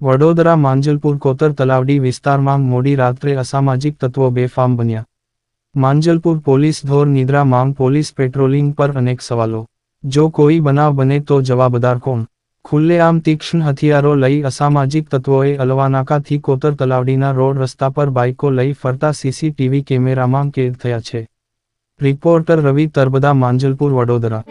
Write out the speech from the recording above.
વડોદરા માંજલપુર કોતર તલાવડી વિસ્તારમાં મોડી રાત્રે અસામાજિક તત્વો બેફામ બન્યા. માંજલપુર પોલીસ ધોર નિદ્રા માંગ પોલીસ પેટ્રોલિંગ પર અનેક સવાલો. જો કોઈ બનાવ બને તો જવાબદાર કોણ? ખુલ્લેઆમ તીક્ષ્ણ હથિયારો લઈ અસામાજિક તત્વોએ અલવાનાકાથી કોતર તલાવડીના રોડ રસ્તા પર બાઇકો લઈ ફરતા સીસીટીવી કેમેરામાં કેદ થયા છે. રિપોર્ટર રવિ તરબદા, માંજલપુર, વડોદરા.